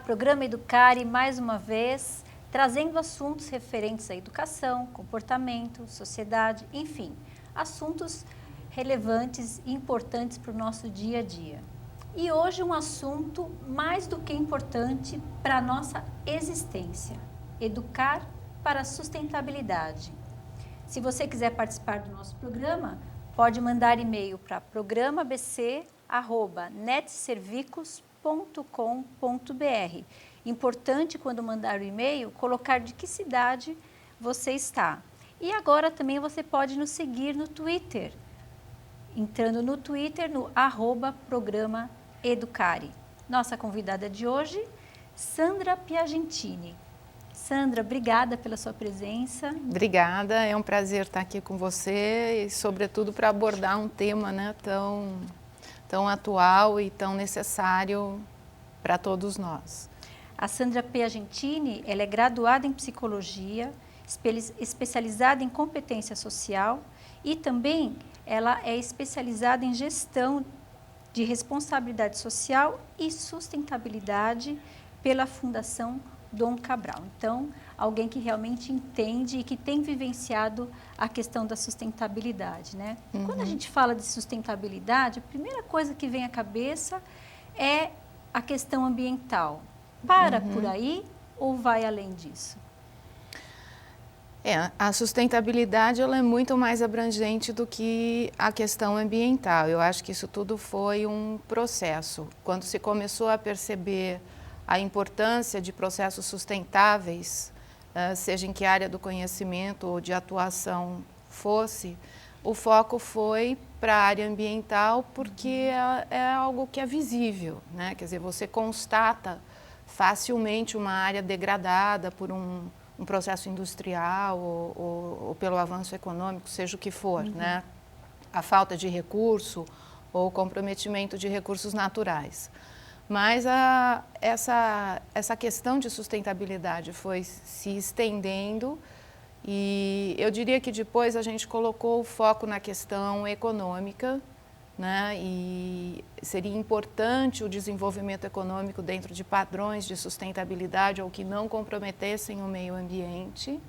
Programa Educare mais uma vez, trazendo assuntos referentes à educação, comportamento, sociedade, enfim, assuntos relevantes e importantes para o nosso dia a dia. E hoje um assunto mais do que importante para a nossa existência, educar para a sustentabilidade. Se você quiser participar do nosso programa, pode mandar e-mail para programabc@netservicos.com.br. Importante, quando mandar o e-mail, colocar de que cidade você está. E agora também você pode nos seguir no Twitter, entrando no Twitter no @programaeducare. Nossa convidada de hoje, Sandra Piagentini. Sandra, obrigada pela sua presença. Obrigada, é um prazer estar aqui com você e, sobretudo, para abordar um tema, né, tão atual e tão necessário para todos nós. A Sandra Piagentini, ela é graduada em psicologia, especializada em competência social e também ela é especializada em gestão de responsabilidade social e sustentabilidade pela Fundação Dom Cabral. Então, alguém que realmente entende e que tem vivenciado a questão da sustentabilidade, né? Quando a gente fala de sustentabilidade, a primeira coisa que vem à cabeça é a questão ambiental. Para por aí ou vai além disso? A sustentabilidade ela é muito mais abrangente do que a questão ambiental. Eu acho que isso tudo foi um processo. Quando se começou a perceber a importância de processos sustentáveis, seja em que área do conhecimento ou de atuação fosse, o foco foi para a área ambiental porque é algo que é visível, né? Quer dizer, você constata facilmente uma área degradada por um processo industrial ou pelo avanço econômico, seja o que for, né? A falta de recurso ou o comprometimento de recursos naturais. Mas essa questão de sustentabilidade foi se estendendo e eu diria que depois a gente colocou o foco na questão econômica, né? E seria importante o desenvolvimento econômico dentro de padrões de sustentabilidade ou que não comprometessem o meio ambiente.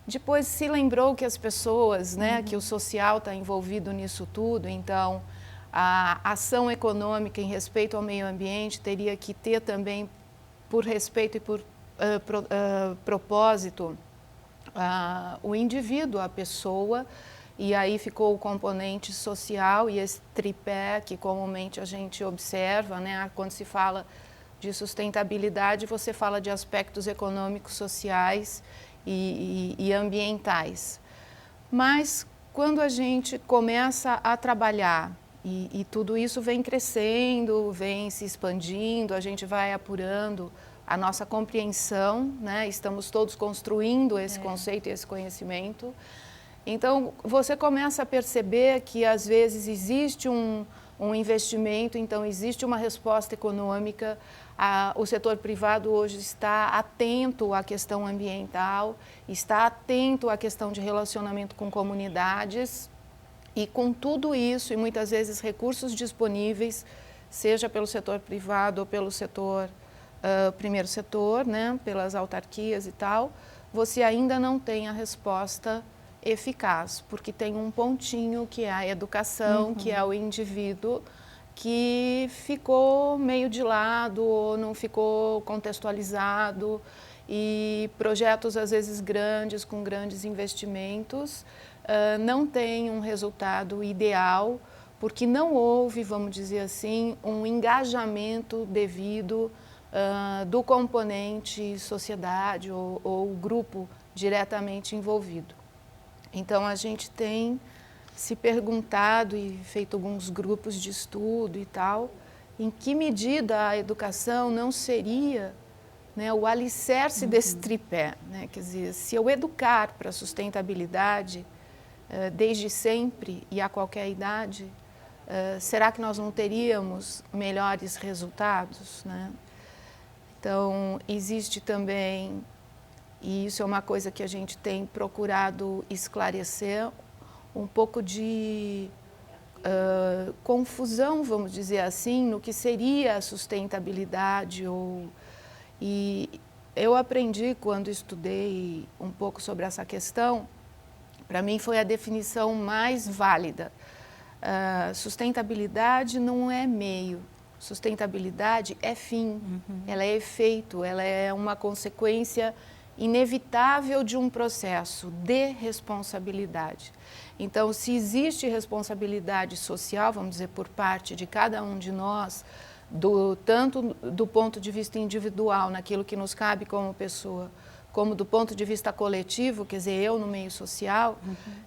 Depois se lembrou que as pessoas, né, que o social está envolvido nisso tudo, então a ação econômica em respeito ao meio ambiente teria que ter também, por respeito e por propósito, o indivíduo, a pessoa, e aí ficou o componente social e esse tripé que comumente a gente observa, né? Quando se fala de sustentabilidade, você fala de aspectos econômicos, sociais e ambientais. Mas quando a gente começa a trabalhar e tudo isso vem crescendo, vem se expandindo, a gente vai apurando a nossa compreensão, né? Estamos todos construindo esse conceito e esse conhecimento. Então, você começa a perceber que, às vezes, existe um investimento, então existe uma resposta econômica. O setor privado hoje está atento à questão ambiental, está atento à questão de relacionamento com comunidades e com tudo isso, e muitas vezes recursos disponíveis, seja pelo setor privado ou pelo setor, primeiro setor, né, pelas autarquias e tal, você ainda não tem a resposta eficaz, porque tem um pontinho que é a educação, que é o indivíduo, que ficou meio de lado ou não ficou contextualizado e projetos às vezes grandes, com grandes investimentos, não têm um resultado ideal, porque não houve, vamos dizer assim, um engajamento devido do componente sociedade ou grupo diretamente envolvido. Então, a gente tem se perguntado e feito alguns grupos de estudo e tal, em que medida a educação não seria, né, o alicerce desse tripé, né? Quer dizer, se eu educar para a sustentabilidade desde sempre e a qualquer idade, será que nós não teríamos melhores resultados, né? Então, existe também, e isso é uma coisa que a gente tem procurado esclarecer, um pouco de confusão, vamos dizer assim, no que seria a sustentabilidade ou E eu aprendi, quando estudei um pouco sobre essa questão, para mim foi a definição mais válida. Sustentabilidade não é meio, sustentabilidade é fim, ela é efeito, ela é uma consequência inevitável de um processo de responsabilidade. Então, se existe responsabilidade social, vamos dizer, por parte de cada um de nós, tanto do ponto de vista individual, naquilo que nos cabe como pessoa, como do ponto de vista coletivo, quer dizer, eu no meio social,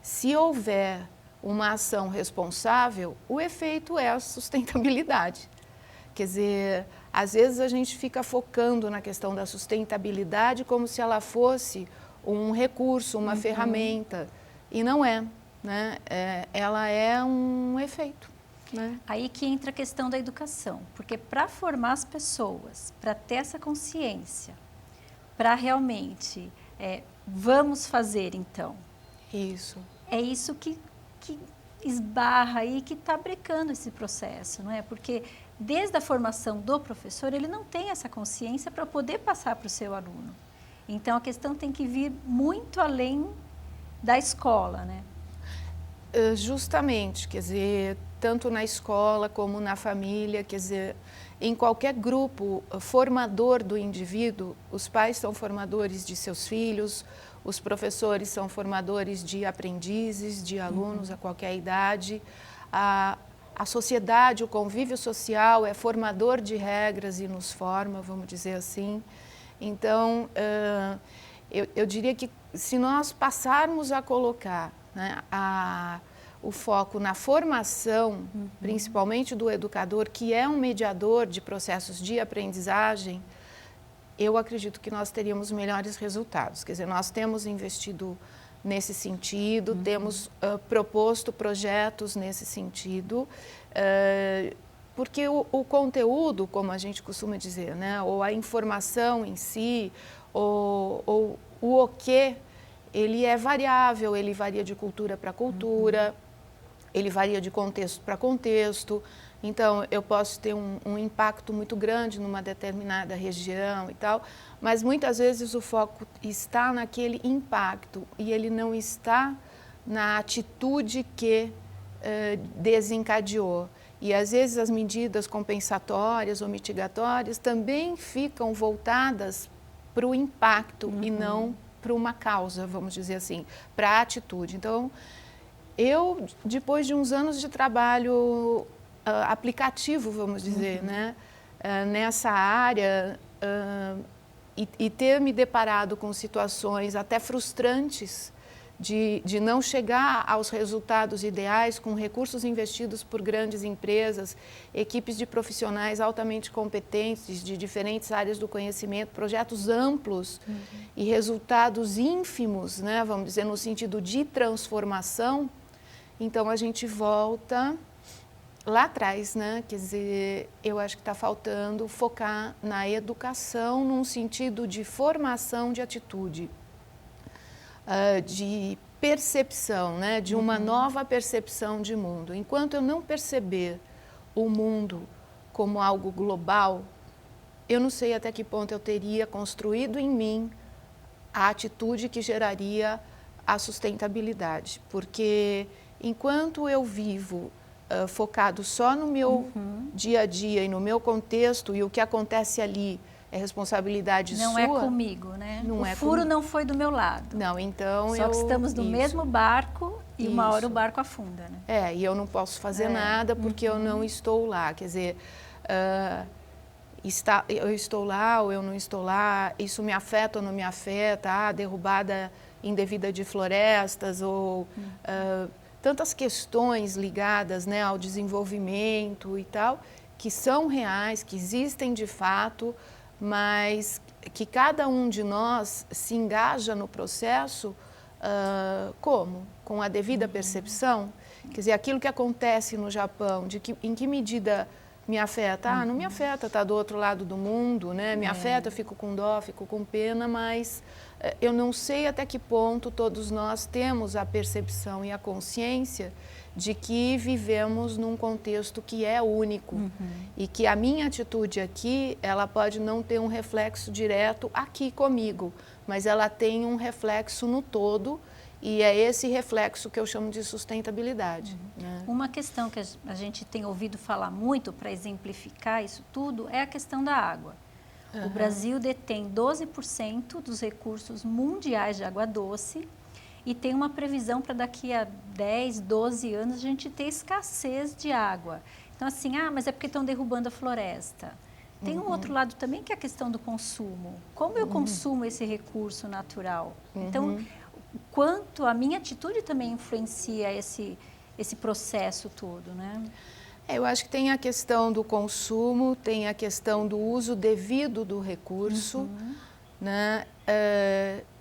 se houver uma ação responsável, o efeito é a sustentabilidade. Quer dizer, às vezes a gente fica focando na questão da sustentabilidade como se ela fosse um recurso, uma ferramenta, e não é, né? Ela é um efeito. Né? Aí que entra a questão da educação, porque para formar as pessoas, para ter essa consciência, para realmente, vamos fazer então. Isso. É isso que esbarra aí, que está brecando esse processo, não é? Porque desde a formação do professor, ele não tem essa consciência para poder passar para o seu aluno. Então, a questão tem que vir muito além da escola, né? Justamente, quer dizer, tanto na escola como na família, quer dizer, em qualquer grupo formador do indivíduo, os pais são formadores de seus filhos, os professores são formadores de aprendizes, de alunos a qualquer idade, a sociedade, o convívio social é formador de regras e nos forma, vamos dizer assim. Então, eu diria que se nós passarmos a colocar, né, o foco na formação, principalmente do educador, que é um mediador de processos de aprendizagem, eu acredito que nós teríamos melhores resultados. Quer dizer, nós temos investido nesse sentido, temos proposto projetos nesse sentido, porque o conteúdo, como a gente costuma dizer, né, ou a informação em si, ou o quê, ele é variável, ele varia de cultura para cultura, ele varia de contexto para contexto. Então, eu posso ter um impacto muito grande numa determinada região e tal, mas muitas vezes o foco está naquele impacto e ele não está na atitude que desencadeou. E às vezes as medidas compensatórias ou mitigatórias também ficam voltadas para o impacto e não para uma causa, vamos dizer assim, para a atitude. Então, eu, depois de uns anos de trabalho aplicativo, vamos dizer, né, nessa área, e ter me deparado com situações até frustrantes de não chegar aos resultados ideais com recursos investidos por grandes empresas, equipes de profissionais altamente competentes de diferentes áreas do conhecimento, projetos amplos e resultados ínfimos, né, vamos dizer, no sentido de transformação. Então, a gente volta lá atrás, né? Quer dizer, eu acho que está faltando focar na educação num sentido de formação de atitude, de percepção, né? De uma nova percepção de mundo. Enquanto eu não perceber o mundo como algo global, eu não sei até que ponto eu teria construído em mim a atitude que geraria a sustentabilidade, porque enquanto eu vivo focado só no meu dia a dia e no meu contexto, e o que acontece ali é responsabilidade sua. Não é comigo, né? Não o furo não foi do meu lado. Não, então Só que estamos no mesmo barco e uma hora o barco afunda, né? E eu não posso fazer nada porque eu não estou lá. Quer dizer, eu estou lá ou eu não estou lá, isso me afeta ou não me afeta, a derrubada indevida de florestas ou tantas questões ligadas, né, ao desenvolvimento e tal, que são reais, que existem de fato, mas que cada um de nós se engaja no processo como? Com a devida percepção? Quer dizer, aquilo que acontece no Japão, em que medida me afeta? Não me afeta, está do outro lado do mundo, né? Me afeta, eu fico com dó, fico com pena, mas eu não sei até que ponto todos nós temos a percepção e a consciência de que vivemos num contexto que é único e que a minha atitude aqui, ela pode não ter um reflexo direto aqui comigo, mas ela tem um reflexo no todo. E é esse reflexo que eu chamo de sustentabilidade. Né? Uma questão que a gente tem ouvido falar muito para exemplificar isso tudo é a questão da água. O Brasil detém 12% dos recursos mundiais de água doce e tem uma previsão para daqui a 10, 12 anos a gente ter escassez de água. Então assim, mas é porque estão derrubando a floresta. Tem um outro lado também que é a questão do consumo. Como eu consumo esse recurso natural? Então, quanto a minha atitude também influencia esse processo todo, né? Eu acho que tem a questão do consumo, tem a questão do uso devido do recurso, né?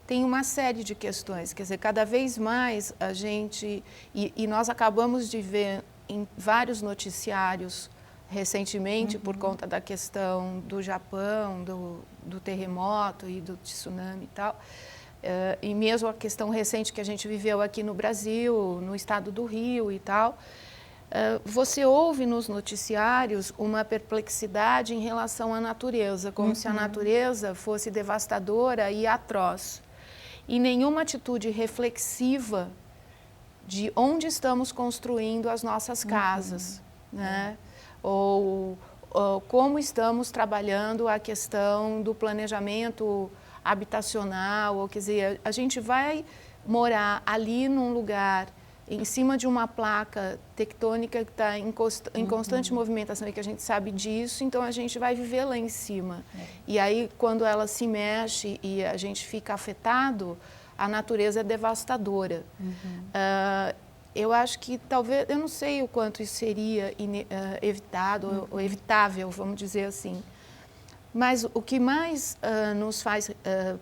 Tem uma série de questões, quer dizer, cada vez mais a gente, e nós acabamos de ver em vários noticiários recentemente, por conta da questão do Japão, do terremoto e do tsunami e tal, e mesmo a questão recente que a gente viveu aqui no Brasil, no estado do Rio e tal, você ouve nos noticiários uma perplexidade em relação à natureza, como se a natureza fosse devastadora e atroz. E nenhuma atitude reflexiva de onde estamos construindo as nossas casas, né? Ou como estamos trabalhando a questão do planejamento habitacional, ou quer dizer, a gente vai morar ali num lugar, em cima de uma placa tectônica que está em constante movimentação e que a gente sabe disso, então a gente vai viver lá em cima. E aí, quando ela se mexe e a gente fica afetado, a natureza é devastadora. Eu acho que talvez, eu não sei o quanto isso seria evitado ou evitável, vamos dizer assim. Mas o que mais nos faz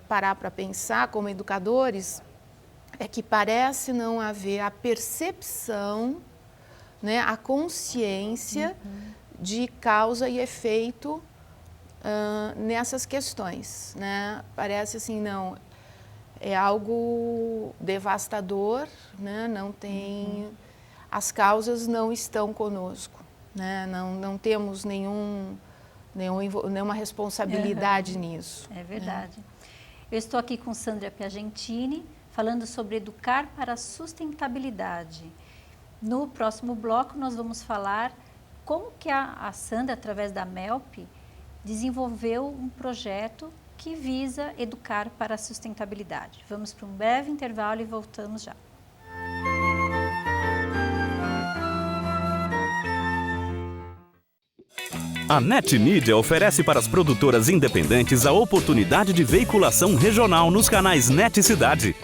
parar para pensar como educadores é que parece não haver a percepção, né, a consciência de causa e efeito nessas questões, né? Parece assim, não, é algo devastador, né? Não tem, as causas não estão conosco, né? Não temos nenhuma responsabilidade nisso. É verdade. Eu estou aqui com Sandra Piagentini, falando sobre educar para a sustentabilidade. No próximo bloco, nós vamos falar como que a Sandra, através da MELP, desenvolveu um projeto que visa educar para a sustentabilidade. Vamos para um breve intervalo e voltamos já. A NET Mídia oferece para as produtoras independentes a oportunidade de veiculação regional nos canais NET Cidade.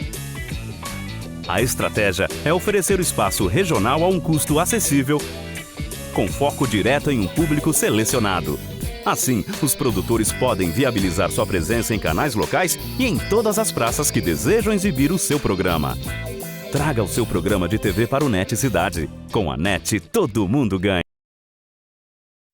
A estratégia é oferecer o espaço regional a um custo acessível, com foco direto em um público selecionado. Assim, os produtores podem viabilizar sua presença em canais locais e em todas as praças que desejam exibir o seu programa. Traga o seu programa de TV para o NET Cidade. Com a NET, todo mundo ganha.